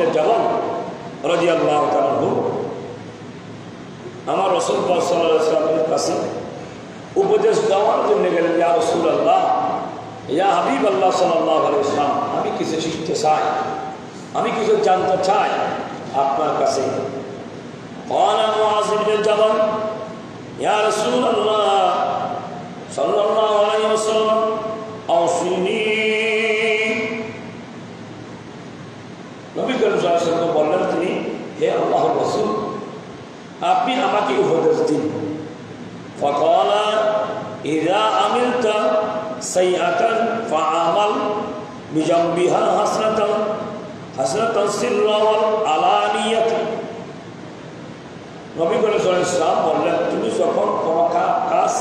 ইবনে জাবাল রাদিয়াল্লাহু তাআলা আমার রাসূল সাল্লাল্লাহু আলাইহি ওয়াসাল্লামের কাছে উপদেশ দেওয়ার জন্য গেলেন। ইয়া রাসূলুল্লাহ, ইয়া হাবিবাল্লাহ সাল্লাল্লাহু আলাইহি ওয়াসাল্লাম, আমি কিছু শিখতে চাই, আমি কিছু জানতে চাই আপনার কাছে। قال معاذ بن جبل يا رسول الله صلى الله عليه وسلم اوصني। নবী করিম সাল্লাল্লাহু আলাইহি ওয়াসাল্লাম বললেন তিনি, হে আল্লাহর রাসূল, আপনি আমাকে উপদেশ দিন। فقال اذا عملت سيئة فعمل بجنبها حسنة سرا والعلانية। নবী করিম সাল্লাল্লাহু আলাইহি ওয়াসাল্লাম বললেন, তুমি যখন কোনো কাজ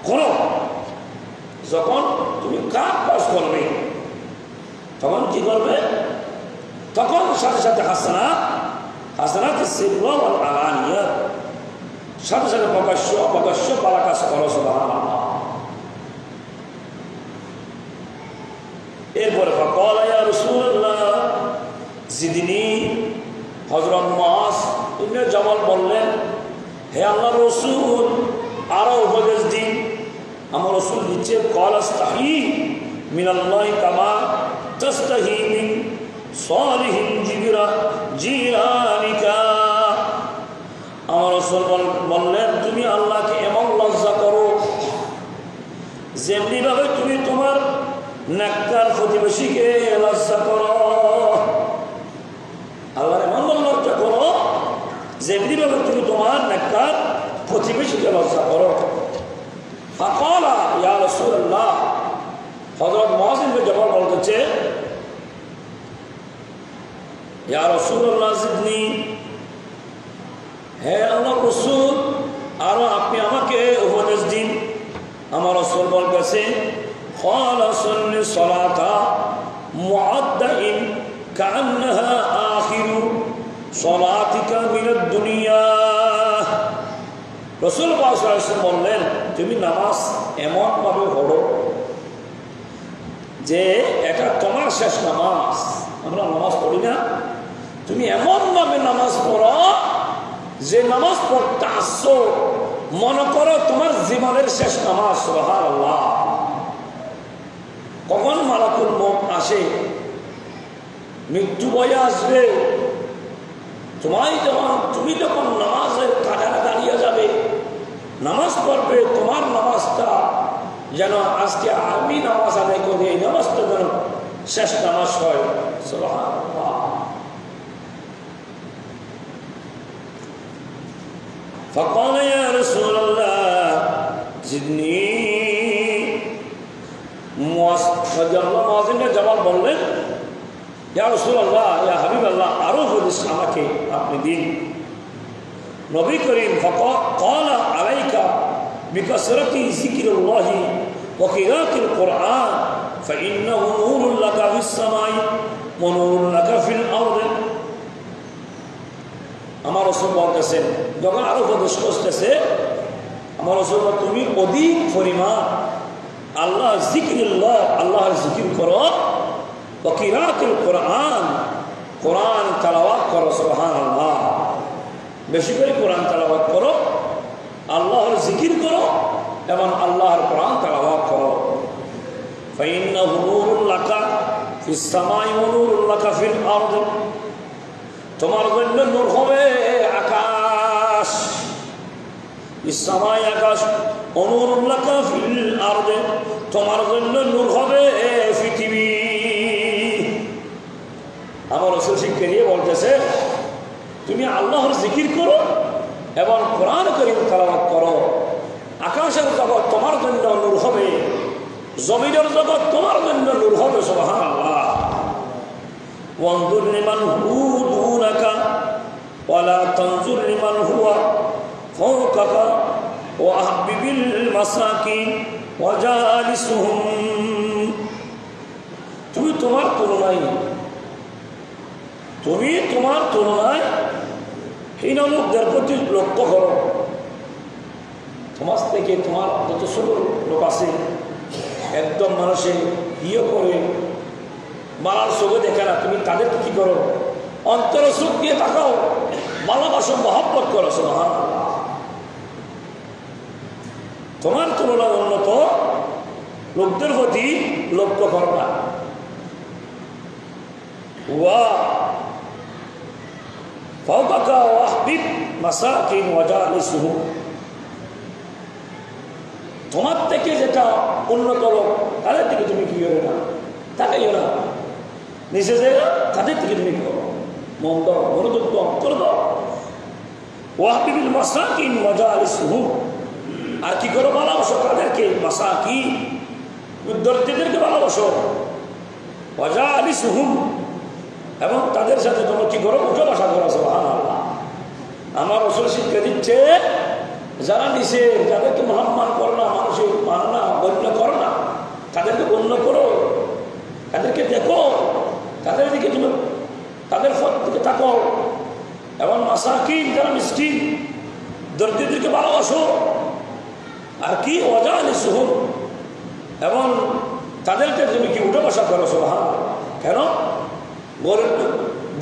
করো, যখন তুমি কাজ করবে, তখন কি করবে? তখন সাথে সাথে হাসানাত সিররা ওয়াল আলানিয়া, সাথে সাথে প্রকাশ্য অপ্রকাশ্য ভালো কাজ করো। সুবহানাল্লাহ। এরপরে ফাকাল ইয়া রাসূলুল্লাহ জিদনি। হযরত মুআজ ইবনে জাবাল বললেন, হে আল্লাহর রাসূল, আরো উপদেশ দিন। আমার রাসূল দিচ্ছে, ক্বাল আস্তাহি মিনাল্লাহি কামা তাস্তাহি মিন সালিহিন জিরানিকা। আমার রাসূল বললেন, তুমি আল্লাহকে এমন লজ্জা করো যেমনি ভাবে তুমি তোমার নেককার প্রতিবেশীকে লজ্জা করো। আল্লাহর এমন লজ্জা করো যেমনি ভাবে তুমি তোমার নেককার প্রতিবেশীকে লজ্জা করো। ফাকালা ইয়া রাসূলুল্লাহ, হযরত মুআয ইবনে জাবাল বলতেছে, ইয়া রাসূলুল্লাহ জিদনি, হে আল্লাহর রাসূল, আরো আপনি আমাকে উপদেশ দিন। আমার রাসূল বলতেছে, ক্বালা সাল্লি সালাতা মুআদ্দাইন কাআন্নাহা আখিরু সালাতিকা মিনাদ দুনিয়া। রাসূল সাল্লাল্লাহু আলাইহি ওয়াসাল্লাম বললেন, তুমি নামাজ এমন ভাবে পড়ো যে এটা তোমার শেষ নামাজ। আমরা নামাজ পড়ি না, তুমি এমন ভাবে নামাজ পড়ো যে নামাজ পড়তে আসছো মনে করো তোমার জীবনের শেষ নামাজ। সুবহানাল্লাহ। কখন মালাকুল মউত আসে, মৃত্যু বয়ে আসবে, তুমি যখন নামাজের কাটারে দাঁড়িয়ে যাবে, নামাজ পড়বে, তোমার নামাজটা যেন আজকে আমি নামাজ আদায় করি, এই নামাজটা যেন শেষ নামাজ হয়। সুবহানাল্লাহ। فقال يا رسول الله زدني। মুআয ইবনে জাবাল বললেন, ইয়া রাসূলুল্লাহ, ইয়া হাবিবাল্লাহ, আরো উপদেশ আমাকে আপনি দিন। নবী করিম ফাকাল আলাইকা বিকাসরাতি যিকরিল্লাহি ওয়া কিরাআতিল কুরআন ফাইন্নাহু নূরুন লাকা ফিস সামাই ওয়া নূরুন লাকা ফিল আরদি। আমার রাসূল বলতেছেন, যখন আরো উপদেশ করতেছে, আমার রাসূল, তুমি অধিক পরিমাণ আল্লাহ যিকরিল্লাহ, আল্লাহর জিকির করো, ওয়া কিরাআতিল কুরআন, কোরআন তেলাওয়াত করো। সুবহানাল্লাহ। বেশি করে কোরআন তেলাওয়াত করো, আল্লাহর জিকির করো এবং আল্লাহর কোরআন তেলাওয়াত করো। ফাইন্নাহু নূরুন লাকা ফিস সামাই ওয়া নূরুন লাকা ফিল আরদি। তোমার জন্য নূর হবে আকাশ, ফিস সামাই আকাশ, ওয়া নূরুন লাকা ফিল আরদি, তোমার জন্য নূর হবে পৃথিবী। আমার রাসূল শিক্ষা দিয়ে বলতেছে, তুমি আল্লাহর জিকির করো এবং কোরআন কারীম তেলাওয়াত করো। আকাশের জগৎ তোমার জন্য নূর হবে, জমিনের জগৎ তোমার জন্য নূর হবে। সুবহানাল্লাহ। ওয়ানজুর লিমান হুয়া দুনাকা ওয়া লা তানজুর লিমান হুয়া ফাওকাকা ওয়া আহবিবিল মাসাকিন ওয়া জালিসুহুম। তুমি তোমার তুলনায় হীন লোকদের প্রতি লক্ষ্য করো। সমাজ থেকে তোমার যত ছোট লোক আছে, একদম মানুষে ইয়ে করে মারার চোখে দেখে না, তুমি তাদেরকে কি করো? অন্তরে চোখ দিয়ে তাকাও, ভালোবাসো, মহব্বত করো। সুবহানাল্লাহ। তোমার তুলনায় উন্নত লোকদের প্রতি লক্ষ্য করো না। ফাওকাকা ওয়াহবিব মাসাকিন ওয়াজালিসুহুম, তোমার থেকে যেটা উন্নত লোক তাদের থেকে তুমি কি করো না, তাকাইও না। নিচে যে তাদের থেকে তুমি কি করো, মন দাও, মনোযোগ দাও, করে দাও। ওয়াহবিবিল মাসাকিন ওয়াজালিসুহুম, আর কি করো, ভালোবাসো তাদেরকে। মাসাকিন, দরিদ্রদেরকে ভালোবাসো। ওয়াজালিসুহুম, এবং তাদের সাথে তোমরা কি করো, উঠা বসা করো। সুবহানাল্লাহ। আমার রাসূল শিক্ষা দিচ্ছে, যারা নিচে, যাদেরকে সম্মান করো না, মানুষের মানো না, গণ্য করো না, তাদেরকে গণ্য করো, তাদেরকে দেখো, তাদের দিকে তুমি, তাদের দিকে তাকাও। এবং মাসাকিন, যারা মিসকিন, দরিদ্রদেরকে ভালোবাসো। আর কি, ওয়াজালিসুহুম, এবং তাদেরকে তুমি কি উঠা বসা করো। সুবহানাল্লাহ। কেন?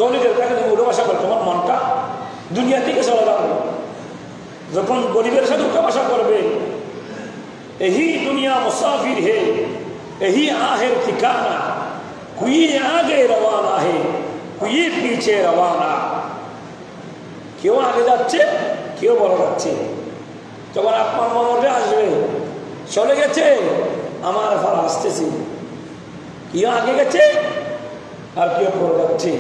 দলিলের কাছে তুমি উঠা বসা করো, তোমার মনটা দুনিয়া থেকে চলে যাবে। যখন গরিবের সাথে উঠা বসা করবে, यही दुनिया मुसाफिर है, यही आखिर ठिकाना, कोई आगे रवाना है, कोई पीछे रवाना। কেউ আগে যাচ্ছে, কেউ বড় যাচ্ছে। যখন আপনার মনে আসবে চলে গেছে, আমার ফল আসতেছে, কেউ আগে গেছে আর কেউ পড়ে যাচ্ছে,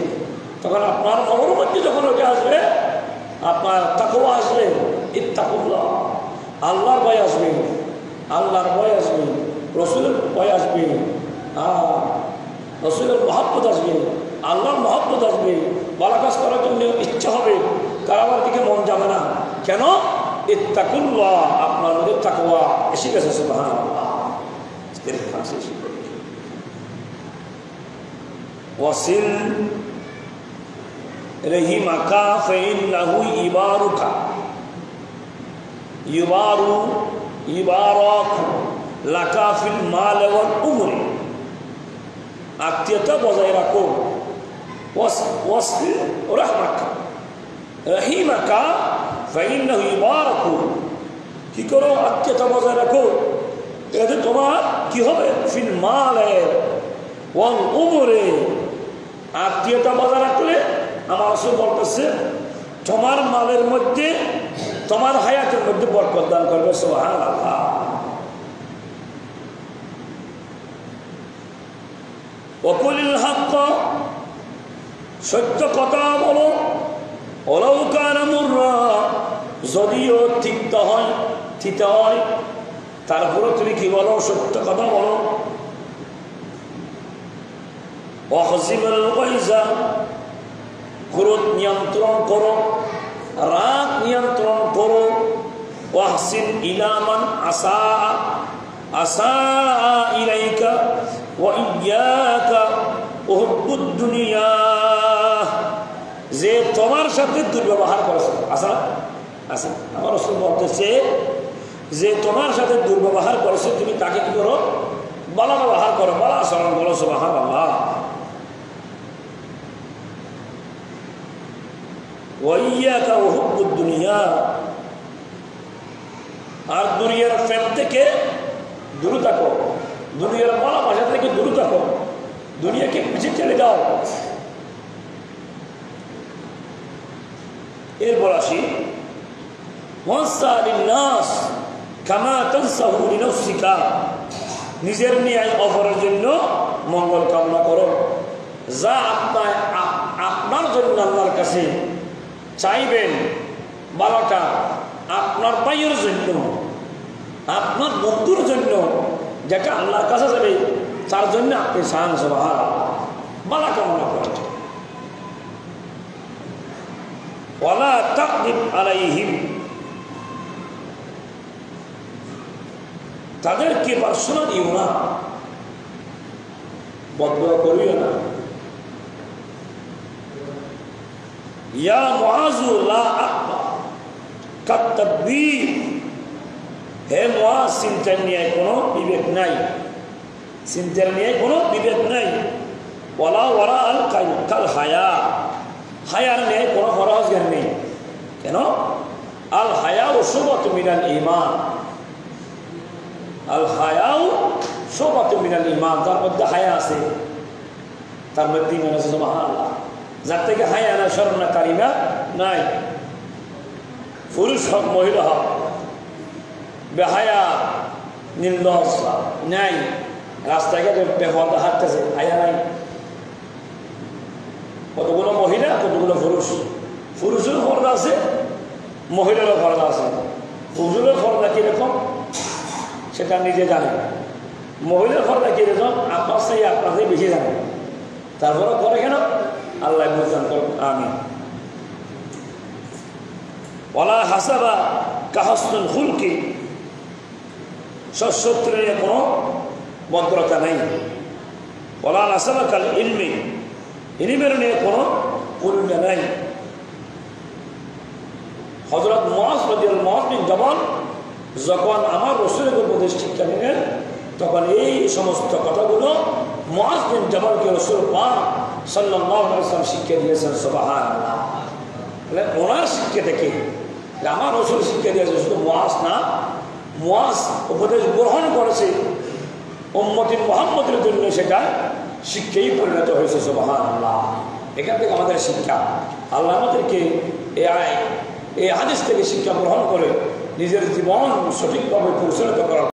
তখন আপনার মনের মধ্যে যখন ওটা আসবে, আপনার তাকওয়া আসবে, ইত্তাকুল্লাহ, আল্লাহর ভয় আসবে, আল্লাহর ভয় আসবে, রসুলের ভয় আসবে, রসুলের মহব্বত আসবে, আল্লাহর মহব্বত আসবে, ভালো কাজ করার জন্য ইচ্ছা হবে, কারবার দিকে মন যাবে না। কেন? ইত্তাকুল্লাহ, আপনার মধ্যে তাকওয়া এসে গেছে। সুবহানাল্লাহ। ওয়াসিল রহিমাকা ফাইন্নাহু ইবারুকা, ইবারু ইবারাক লাকা ফিল মাল ওয়াল উমরি। আত্মীয়তা বজায় রাখো। ওয়াসিল রহমাকা রহিমাকা ফাইন্নাহু ইবারাকু, কি করো, আত্মীয়তা বজায় রাখো, এতে তোমার কি হবে, ফিল মালে ওয়াল উমরে। আত্মীয়তা বজায় রাখলে আমার রাসূল বলতেছে, তোমার মালের মধ্যে, তোমার হায়াতের মধ্যে বরকত দান করবে। সুবহানাল্লাহ। ওয়াকুলিল হক, সত্য কথা বলো। ওয়ালাউ কানা মুররা, যদিও তিক্ত হয়, তিতা হয়, তারপরে তুমি কি বলো, সত্য কথা বলো। ওয়াহজিবুল গায়জা, ক্রোধ নিয়ন্ত্রণ করো, রাগ নিয়ন্ত্রণ করো। ওয়াহসিন ইলা মান আসা ইলাইকা ওয়া ইয়াকা উহুব্বুদ দুনিয়া, যে তোমার সাথে দুর্ব্যবহার করেছে। আসা আসা, আমার রাসূল বলতেছে, যে তোমার সাথে দুর্ব্যবহার করেছে, তুমি তাকে কি করো, ভালো ব্যবহার করো, ভালো আচরণ করো। সুবহানাল্লাহ। ওয়াইয়াকা উহুব্বুদ দুনিয়া, আর দুনিয়ার প্রেম থেকে দূরে থাকো, দুনিয়ার ভালোবাসা থেকে দূরে থাকো, দুনিয়াকে পিছিয়ে চলে যাও। এরপর আসি, ওয়াসালিন নাস কামা তানসাহু লিনাফসিকা, নিজের ন্যায় অপরের জন্য মঙ্গল কামনা করো। যা আপনার জন্য আল্লাহর কাছে চাইবেন, ভালোটা আপনার ভাইয়ের জন্য, আপনার বন্ধুর জন্য, যেটা আল্লাহর কাছে যাবে তার জন্য আপনি চান। সুবহানাল্লাহ। ভালো কামনা করেন। ওয়ালা তাকদিব আলাইহিম, তাদেরকে বাসনা দিও না, বদদুয়া করিও না। ইয়া মুআযু লা আকবা কাত্তাবীর, হে মুআয, চিন্তার নিয়ে কোনো বিবেক নাই, চিন্তার নিয়ে কোনো বিবেক নাই। ওয়ালা ওয়ারা আল কাল হায়া, হায়ার নেই কোনো ফরজ জ্ঞান নেই। কেন? আল হায়াউ শুবাতুম মিনাল ঈমান, আল হায়াউ শুবাতুম মিনাল ঈমান, তার মধ্যে হায়া আছে, তার মধ্যে ঈমান আছে। সুবহানাল্লাহ। যার থেকে হায়া না, শরম না, কারিমা নাই, পুরুষ হোক মহিলা হোক, বেহায়া নির্লজ্জ নাই, রাস্তায় গিয়ে বেপরদা হাঁটতেছে, হায়া নাই। কতগুলো মহিলা, কতগুলো পুরুষ, পুরুষেরও পর্দা আছে, মহিলারও পর্দা আছে। পুরুষের পর্দা কীরকম সেটা নিজে জানে, মহিলার পর্দা কীরকম আপনার সেই আপনাদের বেশি জানে, তারপরে করে কেন? আল্লাহ বুঝান। আমিন। ওয়ালা হাসাবা কাহাসনুল খুলকি, সৎ নিয়ে কোনো ভদ্রতা নেই। ওয়ালা হাসাবা কাল ইলমি, ইলমের নিয়ে কোনো পরিণা নাই। হযরত মুআয রাদিয়াল্লাহু বিন জাবাল যখন আমার রাসূলের উপদেশ শিক্ষা নিলেন, তখন এই সমস্ত কথাগুলো মুআয বিন জাবালকে রাসূল পাক সাল্লাল্লাহু আলাইহি ওয়াসাল্লাম শিক্ষা দিয়েছেন। সুবহানাল্লাহ। তাহলে ওনার শিক্ষা থেকে আমার রাসূল শিক্ষা দিয়েছে, শুধু মুআয না, মুআয উপদেশ গ্রহণ করেছে উম্মতি মুহাম্মদের জন্য, সেটা শিক্ষাই পরিণত হয়েছে। সুবহানাল্লাহ। এখান থেকে আমাদের শিক্ষা, আল্লাহ আমাদেরকে এই হাদিস থেকে শিক্ষা গ্রহণ করে নিজের জীবন সঠিকভাবে পরিচালিত করা